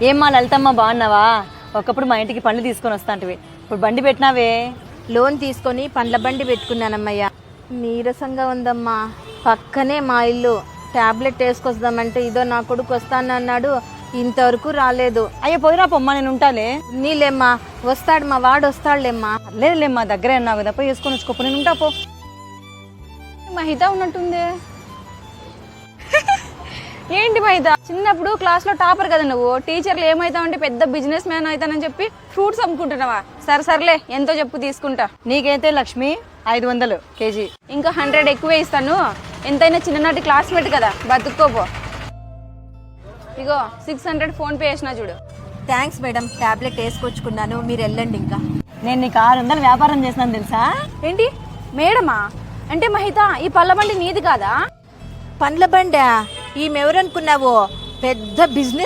ఏమ్మా లలితమ్మ బాగున్నావా? ఒకప్పుడు మా ఇంటికి పండ్లు తీసుకొని వస్తాంటివి, ఇప్పుడు బండి పెట్టినావే? లోన్ తీసుకొని పండ్ల బండి పెట్టుకున్నానమ్మయ్య. నీరసంగా ఉందమ్మా. పక్కనే మా ఇల్లు. టాబ్లెట్ వేసుకొస్తామంటే ఇదో నా కొడుకు వస్తానన్నాడు, ఇంతవరకు రాలేదు. అయ్యో పోయిరా పొమ్మా, నేను ఉంటాలే. నీలేమ్మా, వస్తాడు మా వాడు వస్తాడులేమ్మా. లేదులేమ్మా, దగ్గరే అన్నావు కదా, పోయి వేసుకొని వచ్చుకోపో, నేను ఉంటా పో. మహిత ఉన్నట్టుంది. ఏంటి మహిత, చిన్నప్పుడు క్లాస్లో టాపర్ కదా నువ్వు, టీచర్లు ఏమవుతావంటే పెద్ద బిజినెస్ మ్యాన్ అవుతానని చెప్పి ఫ్రూట్స్ అమ్ముకుంటున్నావా? సర్లే ఎంతో చెప్పు తీసుకుంటా. నీకైతే లక్ష్మి 500 కేజీ. ఇంకా 100 ఎక్కువే ఇస్తాను. ఎంతైనా చిన్ననాటి క్లాస్మేట్ కదా, బతుక్కోపో. ఇగో 600 ఫోన్ పే చేసినా చూడు. థ్యాంక్స్ మేడం, టాబ్లెట్ వేసుకొచ్చుకున్నాను, మీరు వెళ్ళండి. ఇంకా నేను నీకు 600 వ్యాపారం చేసినాను తెలుసా? ఏంటి మేడమా? అంటే మహిత, ఈ పళ్ళ బండి నీది కాదా? పండ్ల బండా? ఈమెవరనుకున్నావో పెద్ద బిజినెస్